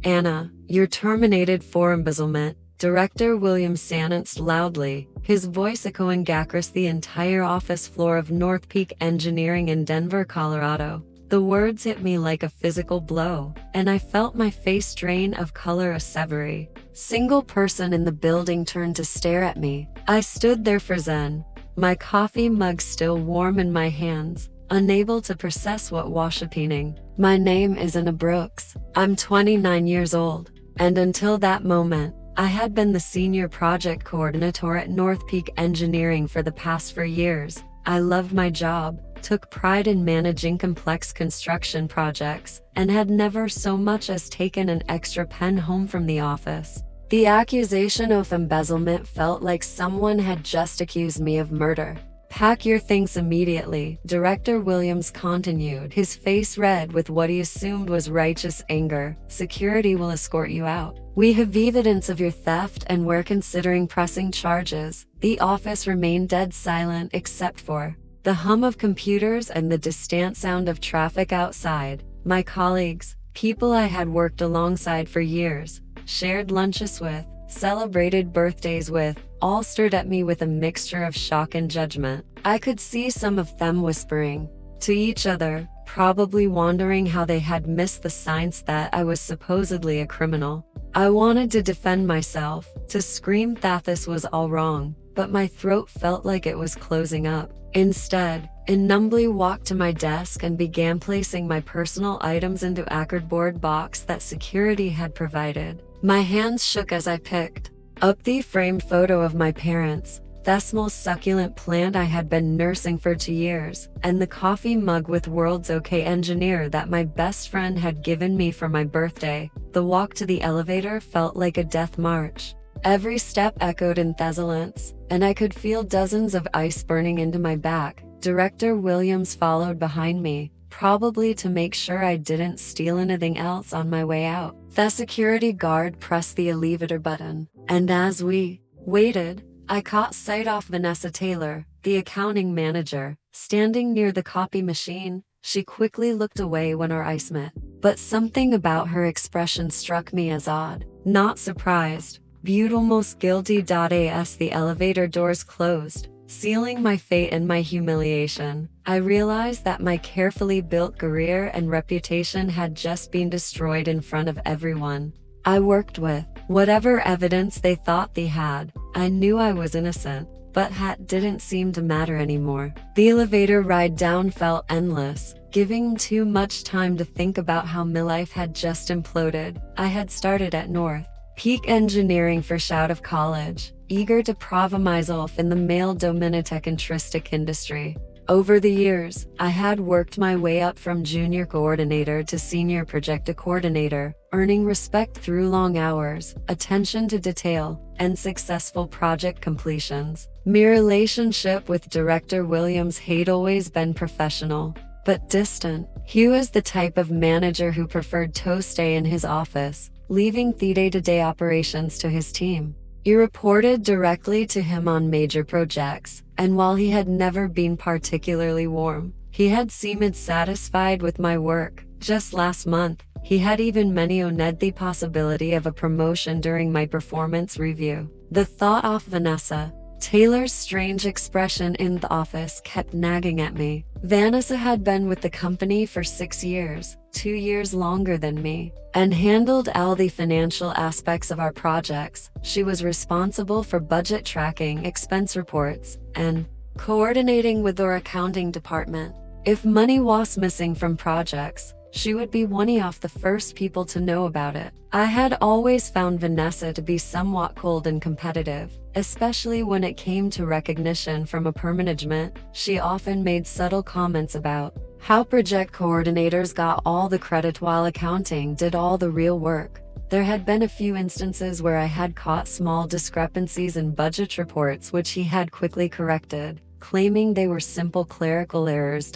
"Anna, you're terminated for embezzlement," Director Williams announced loudly, his voice echoing across the entire office floor of North Peak Engineering in Denver, Colorado. The words hit me like a physical blow, and I felt my face drain of color. A every single person in the building turned to stare at me. I stood there frozen, my coffee mug still warm in my hands, unable to process what was happening. My name is Anna Brooks. I'm 29 years old, and until that moment, I had been the senior project coordinator at North Peak Engineering for the past 4 years. I loved my job, took pride in managing complex construction projects, and had never so much as taken an extra pen home from the office. The accusation of embezzlement felt like someone had just accused me of murder. "Pack your things immediately," Director Williams continued, his face red with what he assumed was righteous anger. "Security will escort you out. We have evidence of your theft and we're considering pressing charges." The office remained dead silent except for the hum of computers and the distant sound of traffic outside. My colleagues, people I had worked alongside for years, shared lunches with, celebrated birthdays with, all stared at me with a mixture of shock and judgment. I could see some of them whispering to each other, probably wondering how they had missed the signs that I was supposedly a criminal. I wanted to defend myself, to scream that this was all wrong, but my throat felt like it was closing up. Instead, I numbly walked to my desk and began placing my personal items into a cardboard box that security had provided. My hands shook as I picked up the framed photo of my parents, the small succulent plant I had been nursing for 2 years, and the coffee mug with "World's OK Engineer" that my best friend had given me for my birthday. The walk to the elevator felt like a death march. Every step echoed in thessalence, and I could feel dozens of ice burning into my back. Director Williams followed behind me, probably to make sure I didn't steal anything else on my way out. The security guard pressed the elevator button, and as we waited, I caught sight of Vanessa Taylor, the accounting manager, standing near the copy machine. She quickly looked away when our eyes met, but something about her expression struck me as odd. Not surprised, but almost guilty. As the elevator doors closed, sealing my fate and my humiliation, I realized that my carefully built career and reputation had just been destroyed in front of everyone I worked with. Whatever evidence they thought they had, I knew I was innocent, but that didn't seem to matter anymore. The elevator ride down felt endless, giving too much time to think about how my life had just imploded. I had started at North Peak Engineering fresh out of college, eager to prove myself in the male dominatech intrinsic industry. Over the years, I had worked my way up from junior coordinator to senior project coordinator, earning respect through long hours, attention to detail, and successful project completions. My relationship with Director Williams had always been professional, but distant. He was the type of manager who preferred to stay in his office, leaving the day-to-day operations to his team. He reported directly to him on major projects, and while he had never been particularly warm, he had seemed satisfied with my work. Just last month, he had even mentioned the possibility of a promotion during my performance review. The thought of Vanessa Taylor's strange expression in the office kept nagging at me. Vanessa had been with the company for 6 years, 2 years longer than me, and handled all the financial aspects of our projects. She was responsible for budget tracking, expense reports, and coordinating with our accounting department. If money was missing from projects, she would be one of the first people to know about it. I had always found Vanessa to be somewhat cold and competitive, especially when it came to recognition from upper management. She often made subtle comments about how project coordinators got all the credit while accounting did all the real work. There had been a few instances where I had caught small discrepancies in budget reports which he had quickly corrected, claiming they were simple clerical errors.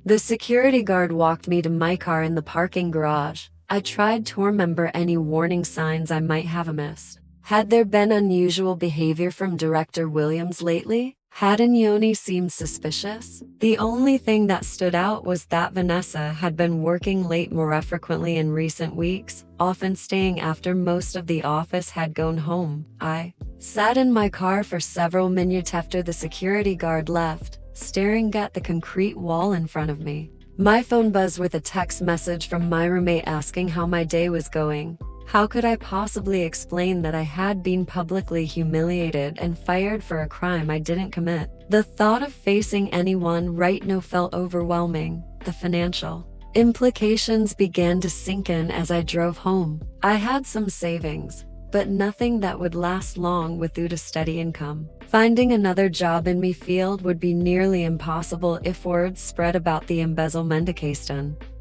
The security guard walked me to my car in the parking garage. I tried to remember any warning signs I might have missed. Had there been unusual behavior from Director Williams lately? Hadn't Yoni seemed suspicious? The only thing that stood out was that Vanessa had been working late more frequently in recent weeks, often staying after most of the office had gone home. I sat in my car for several minutes after the security guard left, staring at the concrete wall in front of me. My phone buzzed with a text message from my roommate asking how my day was going. How could I possibly explain that I had been publicly humiliated and fired for a crime I didn't commit? The thought of facing anyone right now felt overwhelming. The financial implications began to sink in as I drove home. I had some savings, but nothing that would last long without a steady income. Finding another job in my field would be nearly impossible if word spread about the embezzlement case.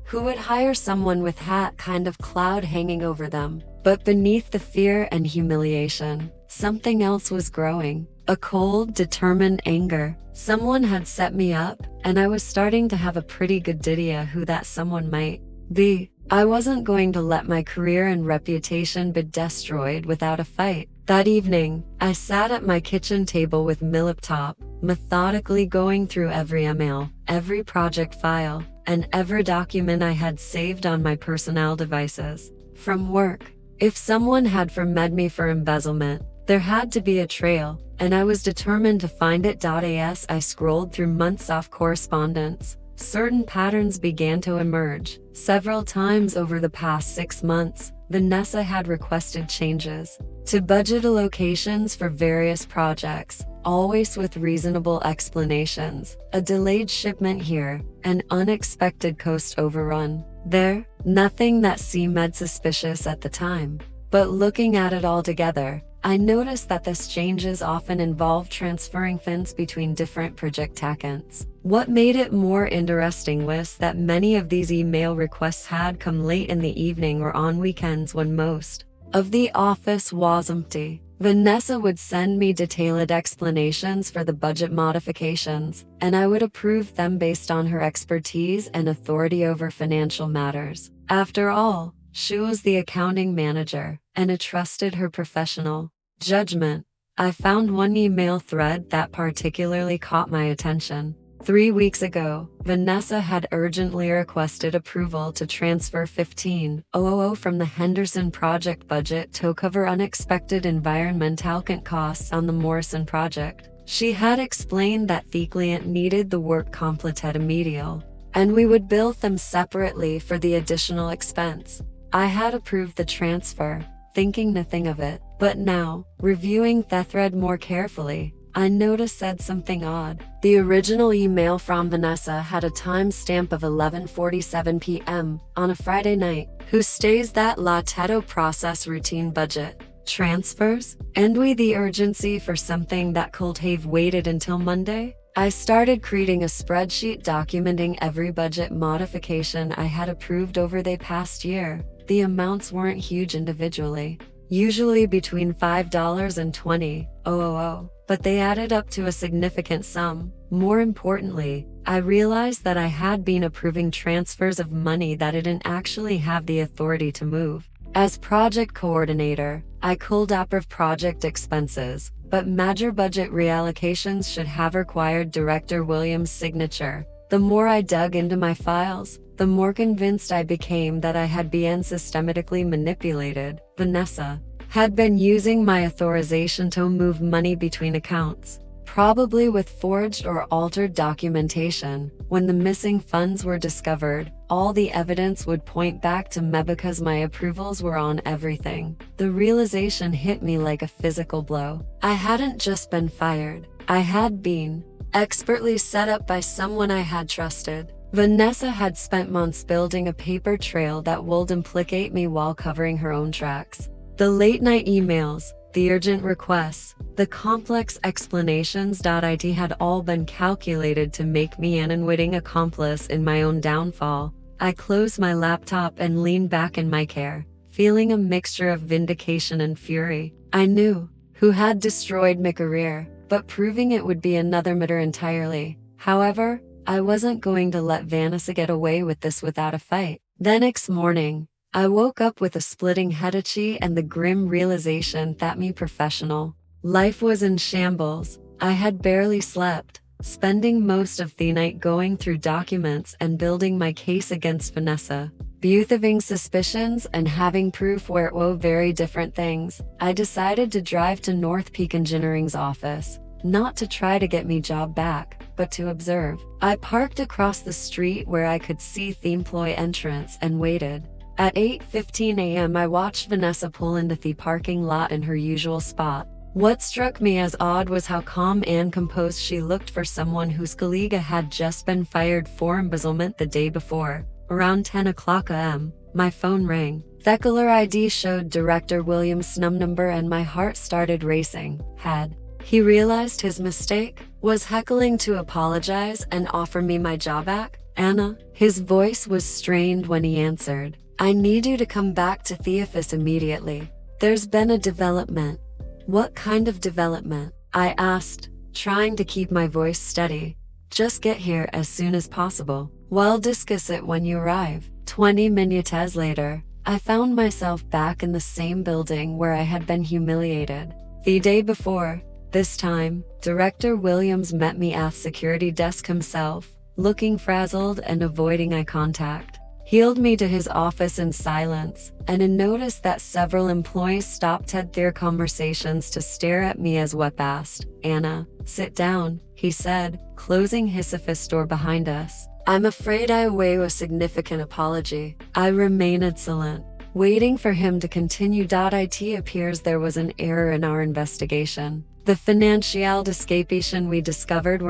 Who would hire someone with that kind of cloud hanging over them? But beneath the fear and humiliation, something else was growing. A cold, determined anger. Someone had set me up, and I was starting to have a pretty good idea who that someone might be. I wasn't going to let my career and reputation be destroyed without a fight. That evening, I sat at my kitchen table with my laptop, methodically going through every email, every project file, and every document I had saved on my personal devices. From work, if someone had formed me for embezzlement, there had to be a trail, and I was determined to find it. As I scrolled through months of correspondence, certain patterns began to emerge. Several times over the past 6 months, Vanessa had requested changes to budget allocations for various projects, always with reasonable explanations. A delayed shipment here, an unexpected cost overrun there. Nothing that seemed suspicious at the time. But looking at it all together, I noticed that these changes often involved transferring funds between different project accounts. What made it more interesting was that many of these email requests had come late in the evening or on weekends when most of the office was empty. Vanessa would send me detailed explanations for the budget modifications, and I would approve them based on her expertise and authority over financial matters. After all, she was the accounting manager, and I trusted her professional judgment. I found one email thread that particularly caught my attention. 3 weeks ago, Vanessa had urgently requested approval to transfer $15,000 from the Henderson project budget to cover unexpected environmental costs on the Morrison project. She had explained that the client needed the work completed immediately, and we would bill them separately for the additional expense. I had approved the transfer, thinking nothing of it, but now, reviewing the thread more carefully, I noticed said something odd. The original email from Vanessa had a timestamp of 11:47 p.m. on a Friday night. Who stays that La Teto process routine budget transfers? And we the urgency for something that could have waited until Monday? I started creating a spreadsheet documenting every budget modification I had approved over the past year. The amounts weren't huge individually, usually between $5 and $20,000, but they added up to a significant sum. More importantly, I realized that I had been approving transfers of money that I didn't actually have the authority to move. As project coordinator, I could approve project expenses, but major budget reallocations should have required Director Williams' signature. The more I dug into my files, the more convinced I became that I had been systematically manipulated. Vanessa had been using my authorization to move money between accounts, probably with forged or altered documentation. When the missing funds were discovered, all the evidence would point back to me because my approvals were on everything. The realization hit me like a physical blow. I hadn't just been fired, I had been expertly set up by someone I had trusted. Vanessa had spent months building a paper trail that would implicate me while covering her own tracks. The late-night emails, the urgent requests, the complex explanations. It had all been calculated to make me an unwitting accomplice in my own downfall. I closed my laptop and leaned back in my chair, feeling a mixture of vindication and fury. I knew who had destroyed my career, but proving it would be another matter entirely. However, I wasn't going to let Vanessa get away with this without a fight. The next morning, I woke up with a splitting headache and the grim realization that my professional life was in shambles. I had barely slept, spending most of the night going through documents and building my case against Vanessa. Viewing suspicions and having proof were very different things. I decided to drive to North Peak Engineering's office, not to try to get me job back, but to observe. I parked across the street where I could see the employee entrance and waited. At 8:15 a.m. I watched Vanessa pull into the parking lot in her usual spot. What struck me as odd was how calm and composed she looked for someone whose colleague had just been fired for embezzlement the day before. Around 10 o'clock a.m., my phone rang. The caller ID showed Director Williams' number and my heart started racing. Had he realized his mistake? Was heckling to apologize and offer me my job back? Anna, his voice was strained when he answered. I need you to come back to the office immediately. There's been a development. What kind of development? I asked, trying to keep my voice steady. Just get here as soon as possible. We'll discuss it when you arrive. 20 minutes later, I found myself back in the same building where I had been humiliated the day before. This time, Director Williams met me at the security desk himself, looking frazzled and avoiding eye contact. He led me to his office in silence, and I noticed that several employees stopped at their conversations to stare at me as we passed. Anna, sit down, he said, closing his office door behind us. I'm afraid I owe a significant apology. I remained silent, waiting for him to continue. It appears there was an error in our investigation. The financial dissipation we discovered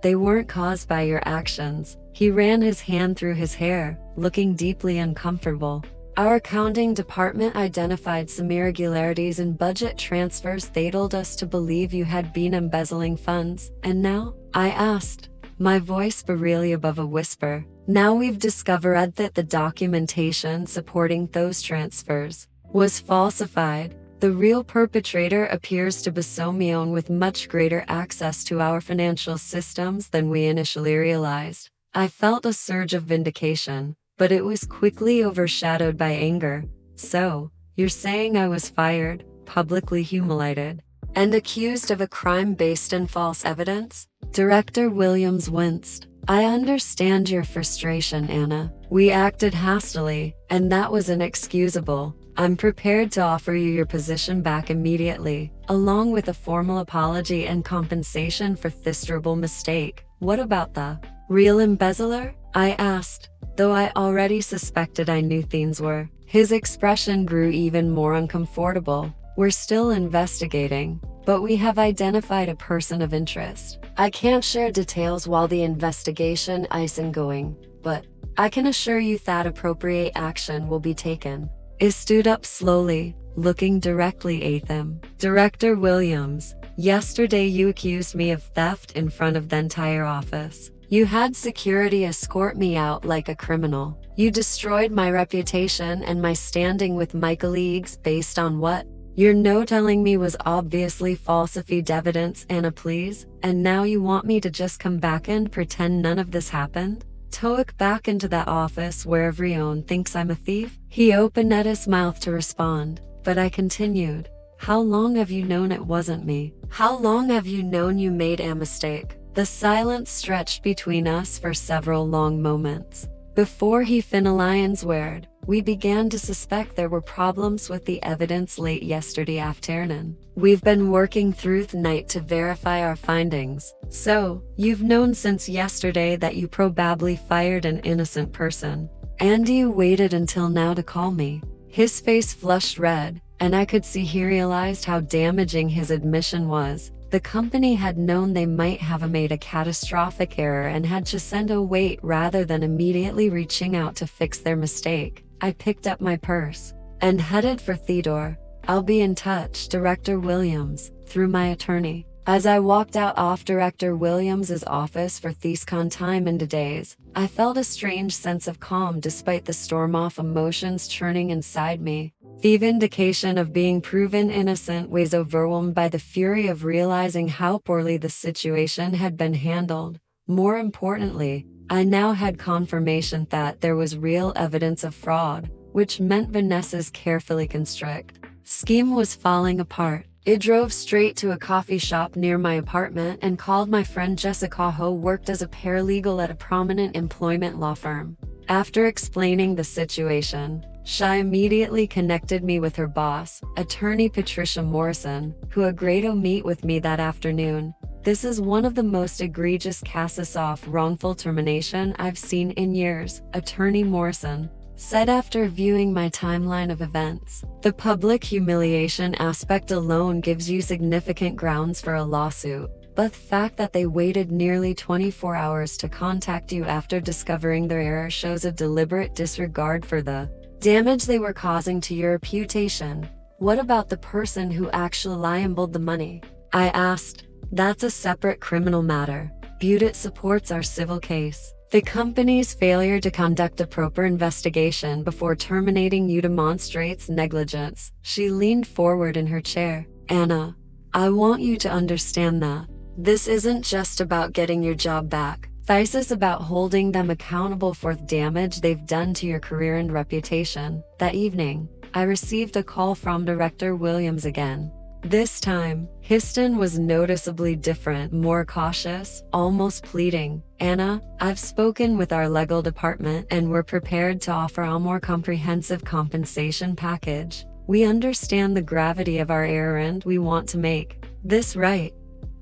they weren't caused by your actions. He ran his hand through his hair, looking deeply uncomfortable. Our accounting department identified some irregularities in budget transfers. They told us to believe you had been embezzling funds. And now? I asked, my voice barely above a whisper. Now we've discovered that the documentation supporting those transfers was falsified. The real perpetrator appears to be someone with much greater access to our financial systems than we initially realized. I felt a surge of vindication, but it was quickly overshadowed by anger. So, you're saying I was fired, publicly humiliated, and accused of a crime based on false evidence? Director Williams winced. I understand your frustration, Anna. We acted hastily, and that was inexcusable. I'm prepared to offer you your position back immediately, along with a formal apology and compensation for this terrible mistake. What about the real embezzler? I asked, though I already suspected I knew things were. His expression grew even more uncomfortable. We're still investigating, but we have identified a person of interest. I can't share details while the investigation is ongoing, but I can assure you that appropriate action will be taken. He stood up slowly, looking directly at them. Director Williams, yesterday you accused me of theft in front of the entire office. You had security escort me out like a criminal. You destroyed my reputation and my standing with my colleagues based on what? You're no telling me was obviously falsified evidence, Anna, please, and now you want me to just come back and pretend none of this happened? Took back into that office where everyone thinks I'm a thief? He opened at his mouth to respond, but I continued. How long have you known it wasn't me? How long have you known you made a mistake? The silence stretched between us for several long moments. Before he finalized word, we began to suspect there were problems with the evidence late yesterday afternoon. We've been working through the night to verify our findings. So, you've known since yesterday that you probably fired an innocent person. And you waited until now to call me. His face flushed red, and I could see he realized how damaging his admission was. The company had known they might have made a catastrophic error and had to send a wait rather than immediately reaching out to fix their mistake. I picked up my purse and headed for Theodore. I'll be in touch, Director Williams, through my attorney. As I walked out of Director Williams's office for TheScon time into days, I felt a strange sense of calm despite the storm of emotions churning inside me. The vindication of being proven innocent was overwhelmed by the fury of realizing how poorly the situation had been handled. More importantly, I now had confirmation that there was real evidence of fraud, which meant Vanessa's carefully constructed scheme was falling apart. It drove straight to a coffee shop near my apartment and called my friend Jessica, who worked as a paralegal at a prominent employment law firm. After explaining the situation, she immediately connected me with her boss, attorney Patricia Morrison, who agreed to meet with me that afternoon. This is one of the most egregious cases of wrongful termination I've seen in years, Attorney Morrison said after viewing my timeline of events. The public humiliation aspect alone gives you significant grounds for a lawsuit, but the fact that they waited nearly 24 hours to contact you after discovering their error shows a deliberate disregard for the damage they were causing to your reputation. What about the person who actually liambled the money? I asked. That's a separate criminal matter. Budit supports our civil case. The company's failure to conduct a proper investigation before terminating you demonstrates negligence. She leaned forward in her chair. Anna, I want you to understand that this isn't just about getting your job back. This is about holding them accountable for the damage they've done to your career and reputation. That evening, I received a call from Director Williams again. This time, Histon was noticeably different, more cautious, almost pleading. Anna, I've spoken with our legal department and we're prepared to offer a more comprehensive compensation package. We understand the gravity of our error and we want to make this right.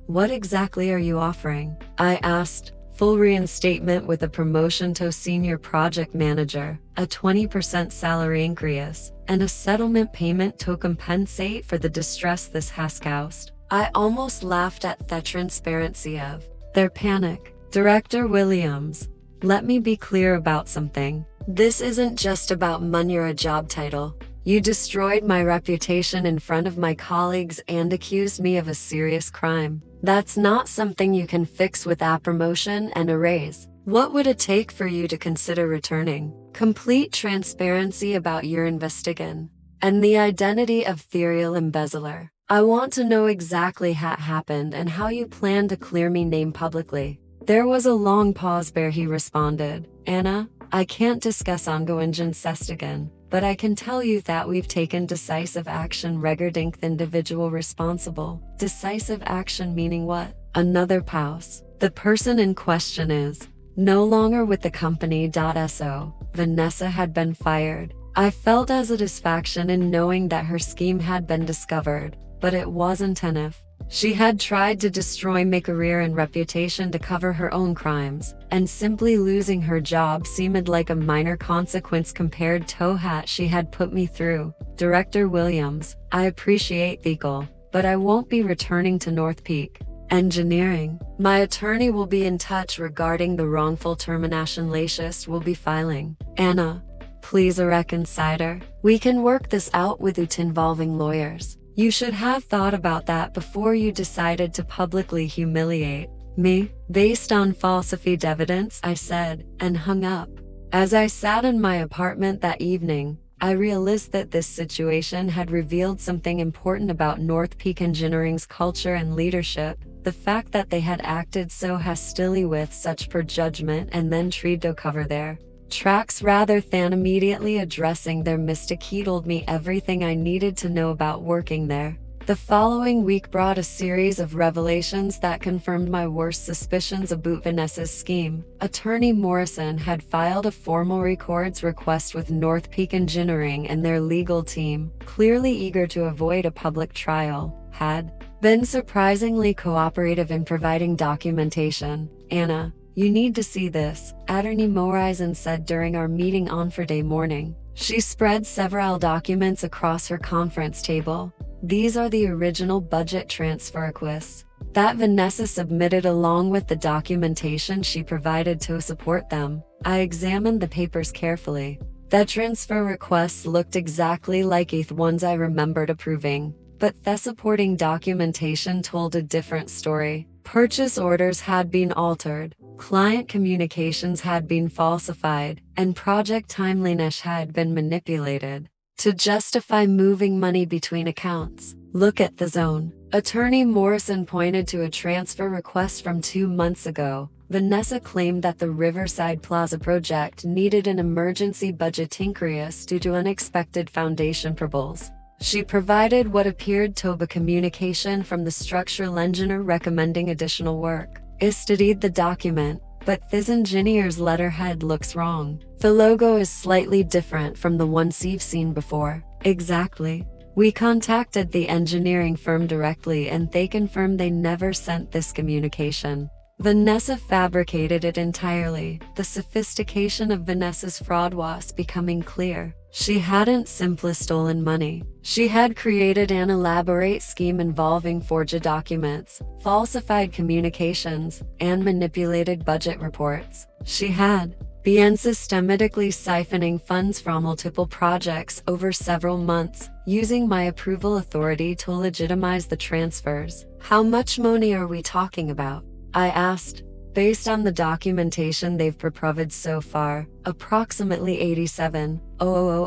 What exactly are you offering? I asked. Full reinstatement with a promotion to senior project manager, a 20% salary increase, and a settlement payment to compensate for the distress this has caused. I almost laughed at the transparency of their panic. Director Williams, let me be clear about something. This isn't just about money or a job title. You destroyed my reputation in front of my colleagues and accused me of a serious crime. That's not something you can fix with a promotion and a raise. What would it take for you to consider returning? Complete transparency about your investigation and the identity of serial embezzler. I want to know exactly what happened and how you plan to clear me name publicly. There was a long pause where he responded. Anna, I can't discuss ongoing investigation, but I can tell you that we've taken decisive action regarding the individual responsible. Decisive action meaning what? Another pause. The person in question is no longer with the company. So, Vanessa had been fired. I felt a satisfaction in knowing that her scheme had been discovered, but it wasn't enough. She had tried to destroy my career and reputation to cover her own crimes, and simply losing her job seemed like a minor consequence compared to what she had put me through. Director Williams, I appreciate the goal, but I won't be returning to North Peak Engineering. My attorney will be in touch regarding the wrongful termination latest will be filing. Anna, please a reconciler. We can work this out without involving lawyers. You should have thought about that before you decided to publicly humiliate me, based on falsified evidence, I said, and hung up. As I sat in my apartment that evening, I realized that this situation had revealed something important about North Peak Engineering's culture and leadership. The fact that they had acted so hastily with such poor judgment and then tried to cover their tracks rather than immediately addressing their mistake told me everything I needed to know about working there. The following week brought a series of revelations that confirmed my worst suspicions about Vanessa's scheme. Attorney Morrison had filed a formal records request with North Peak Engineering, and their legal team, clearly eager to avoid a public trial, had been surprisingly cooperative in providing documentation. Anna, you need to see this, Attorney Morrison said during our meeting on Friday morning. She spread several documents across her conference table. These are the original budget transfer requests that Vanessa submitted along with the documentation she provided to support them. I examined the papers carefully. The transfer requests looked exactly like the ones I remembered approving, but the supporting documentation told a different story. Purchase orders had been altered, client communications had been falsified, and project timeliness had been manipulated to justify moving money between accounts. Look at the zone. Attorney Morrison pointed to a transfer request from 2 months ago. Vanessa claimed that the Riverside Plaza project needed an emergency budget increase due to unexpected foundation troubles. She provided what appeared to be communication from the structural engineer recommending additional work. I studied the document, but this engineer's letterhead looks wrong. The logo is slightly different from the ones you've seen before. Exactly. We contacted the engineering firm directly and they confirmed they never sent this communication. Vanessa fabricated it entirely. The sophistication of Vanessa's fraud was becoming clear. She hadn't simply stolen money. She had created an elaborate scheme involving forged documents, falsified communications, and manipulated budget reports. She had began systematically siphoning funds from multiple projects over several months, using my approval authority to legitimize the transfers. How much money are we talking about? I asked. Based on the documentation they've provided so far, approximately 87,000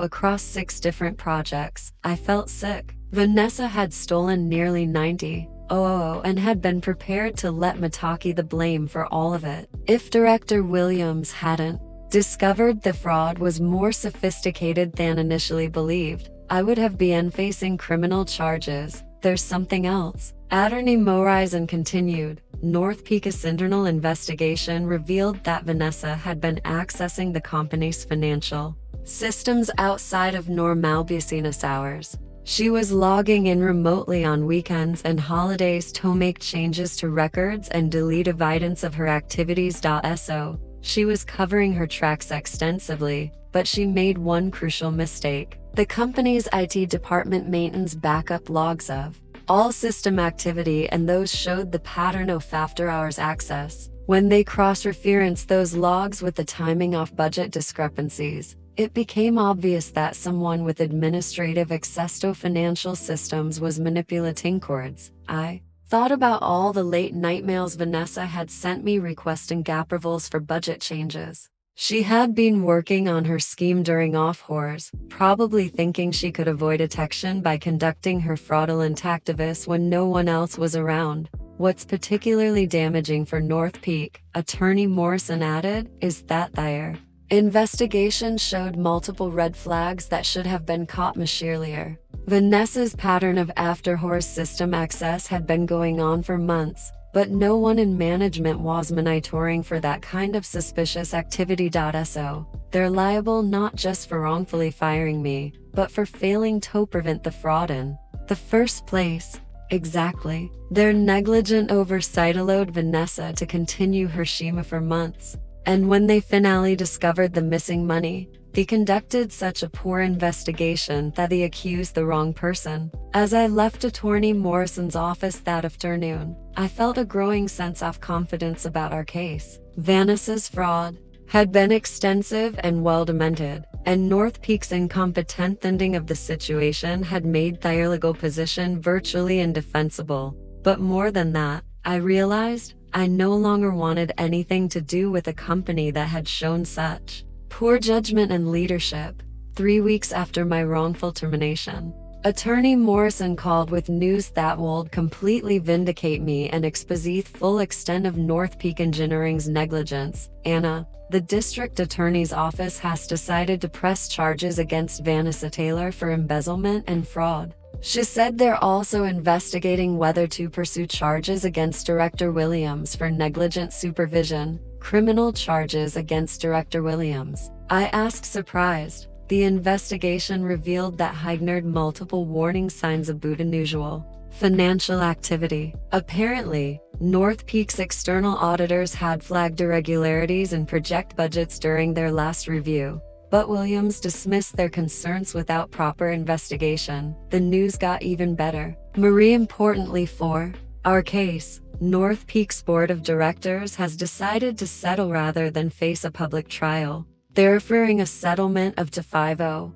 across 6 different projects. I felt sick. Vanessa had stolen nearly 90,000 and had been prepared to let me take the blame for all of it. If Director Williams hadn't discovered the fraud was more sophisticated than initially believed, I would have been facing criminal charges. There's something else. Attorney Morrison continued. North Peak's internal investigation revealed that Vanessa had been accessing the company's financial systems outside of normal business hours. She was logging in remotely on weekends and holidays to make changes to records and delete evidence of her activities. So she was covering her tracks extensively, but she made one crucial mistake. The company's IT department maintains backup logs of all system activity, and those showed the pattern of after-hours access. When they cross-referenced those logs with the timing of budget discrepancies, it became obvious that someone with administrative access to financial systems was manipulating codes. I thought about all the late-night mails Vanessa had sent me requesting gap approvals for budget changes. She had been working on her scheme during off-hours, probably thinking she could avoid detection by conducting her fraudulent activities when no one else was around. What's particularly damaging for North Peak, Attorney Morrison added, is that their investigation showed multiple red flags that should have been caught much earlier. Vanessa's pattern of after-hours system access had been going on for months, but no one in management was monitoring for that kind of suspicious activity. So they're liable not just for wrongfully firing me, but for failing to prevent the fraud in the first place. Exactly. Their negligent oversight allowed Vanessa to continue her scheme for months. And when they finally discovered the missing money, they conducted such a poor investigation that they accused the wrong person. As I left Attorney Morrison's office that afternoon, I felt a growing sense of confidence about our case. Vanessa's fraud had been extensive and well-documented, and North Peak's incompetent handling of the situation had made their legal position virtually indefensible. But more than that, I realized I no longer wanted anything to do with a company that had shown such poor judgment and leadership. 3 weeks after my wrongful termination, Attorney Morrison called with news that would completely vindicate me and expose the full extent of North Peak Engineering's negligence. Anna, the district attorney's office has decided to press charges against Vanessa Taylor for embezzlement and fraud. She said they're also investigating whether to pursue charges against Director Williams for negligent supervision. Criminal charges against Director Williams? I asked, surprised. The investigation revealed that he ignored multiple warning signs about unusual financial activity. Apparently, North Peak's external auditors had flagged irregularities in project budgets during their last review, but Williams dismissed their concerns without proper investigation. The news got even better. More importantly for our case, North Peak's board of directors has decided to settle rather than face a public trial. They're offering a settlement of to 5,000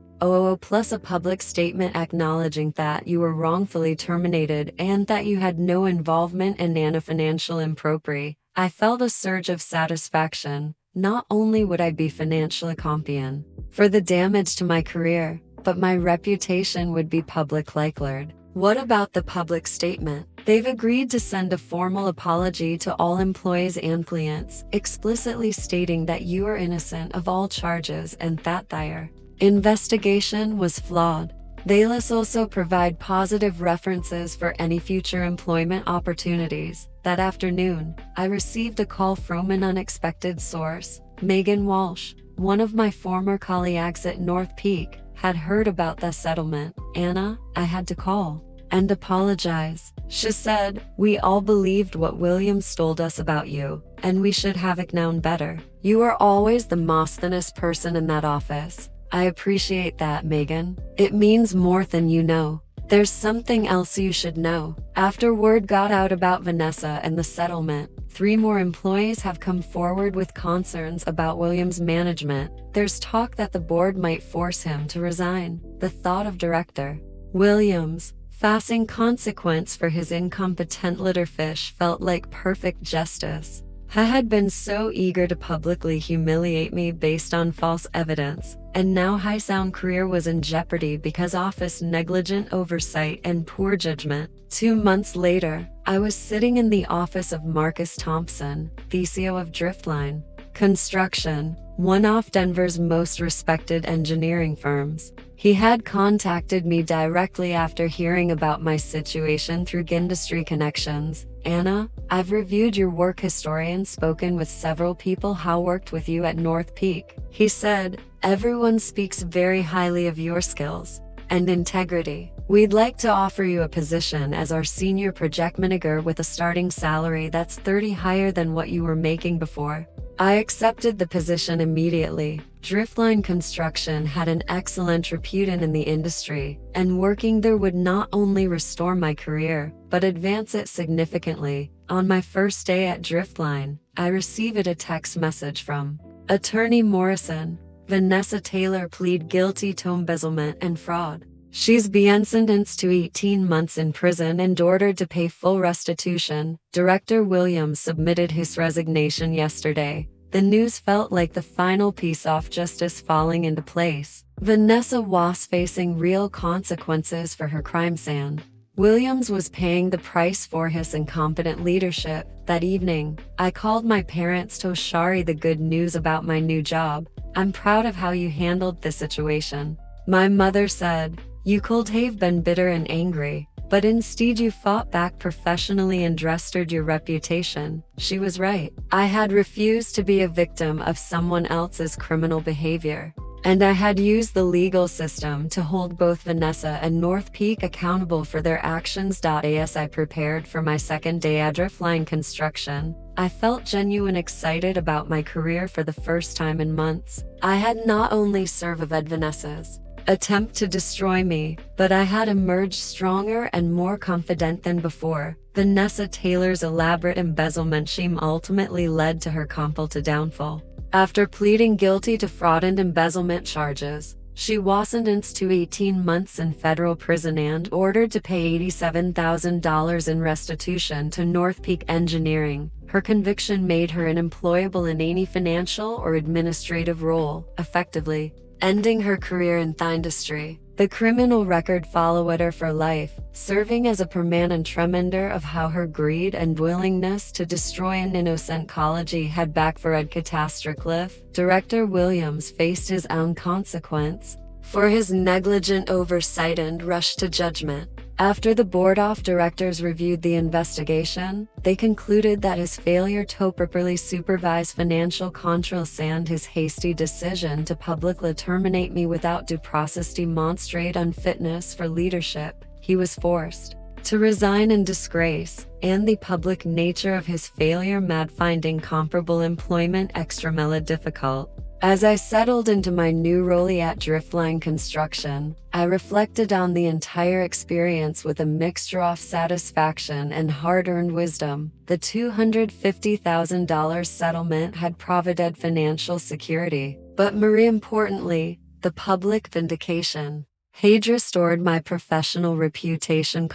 plus a public statement acknowledging that you were wrongfully terminated and that you had no involvement in any financial impropriety. I felt a surge of satisfaction. Not only would I be financially compensated for the damage to my career, but my reputation would be publicly cleared. What about the public statement? They've agreed to send a formal apology to all employees and clients, explicitly stating that you are innocent of all charges and that their investigation was flawed. They also provide positive references for any future employment opportunities. That afternoon, I received a call from an unexpected source. Megan Walsh, one of my former colleagues at North Peak, had heard about the settlement. "Anna, I had to call and apologize," she said. "We all believed what Williams told us about you, and we should have known better. You are always the most honest person in that office." "I appreciate that, Megan. It means more than you know. There's something else you should know. After word got out about Vanessa and the settlement, 3 more employees have come forward with concerns about Williams' management. There's talk that the board might force him to resign." The thought of Director Williams facing consequence for his incompetent litterfish felt like perfect justice. He had been so eager to publicly humiliate me based on false evidence, and now his own career was in jeopardy because office negligent oversight and poor judgment. 2 months later, I was sitting in the office of Marcus Thompson, the CEO of Driftline Construction, one of Denver's most respected engineering firms. He had contacted me directly after hearing about my situation through industry connections. "Anna, I've reviewed your work history and spoken with several people who worked with you at North Peak," he said. "Everyone speaks very highly of your skills and integrity. We'd like to offer you a position as our senior project manager with a starting salary that's 30 higher than what you were making before." I accepted the position immediately. Driftline Construction had an excellent reputation in the industry, and working there would not only restore my career, but advance it significantly. On my first day at Driftline, I received a text message from Attorney Morrison. "Vanessa Taylor plead guilty to embezzlement and fraud. She's been sentenced to 18 months in prison and ordered to pay full restitution." Director Williams submitted his resignation yesterday. The news felt like the final piece of justice falling into place. Vanessa was facing real consequences for her crimes, and Williams was paying the price for his incompetent leadership. That evening, I called my parents to share the good news about my new job. "I'm proud of how you handled the situation," my mother said. "You could have been bitter and angry, but instead you fought back professionally and restored your reputation." She was right. I had refused to be a victim of someone else's criminal behavior, and I had used the legal system to hold both Vanessa and North Peak accountable for their actions. As I prepared for my second day at Driftline Construction, I felt genuine excited about my career for the first time in months. I had not only survived Vanessa's attempt to destroy me, but I had emerged stronger and more confident than before. Vanessa Taylor's elaborate embezzlement scheme ultimately led to her complete downfall. After pleading guilty to fraud and embezzlement charges, she was sentenced to 18 months in federal prison and ordered to pay $87,000 in restitution to North Peak Engineering. Her conviction made her unemployable in any financial or administrative role, effectively ending her career in the industry. The criminal record followed her for life, serving as a permanent reminder of how her greed and willingness to destroy an innocent colleague had backfired catastrophically. Director Williams faced his own consequence for his negligent oversight and rush to judgment. After the board of directors reviewed the investigation, they concluded that his failure to properly supervise financial controls and his hasty decision to publicly terminate me without due process demonstrate unfitness for leadership. He was forced to resign in disgrace, and the public nature of his failure made finding comparable employment extremely difficult. As I settled into my new role at Driftline Construction, I reflected on the entire experience with a mixture of satisfaction and hard-earned wisdom. The $250,000 settlement had provided financial security, but more importantly, the public vindication had restored my professional reputation.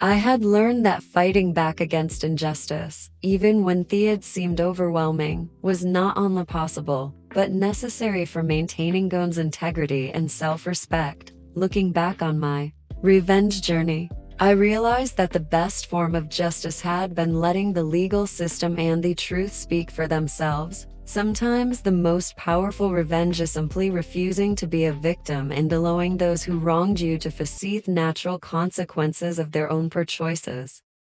I had learned that fighting back against injustice, even when it seemed overwhelming, was not only possible, but necessary for maintaining one's integrity and self-respect. Looking back on my revenge journey, I realized that the best form of justice had been letting the legal system and the truth speak for themselves. Sometimes the most powerful revenge is simply refusing to be a victim and allowing those who wronged you to face natural consequences of their own poor choices.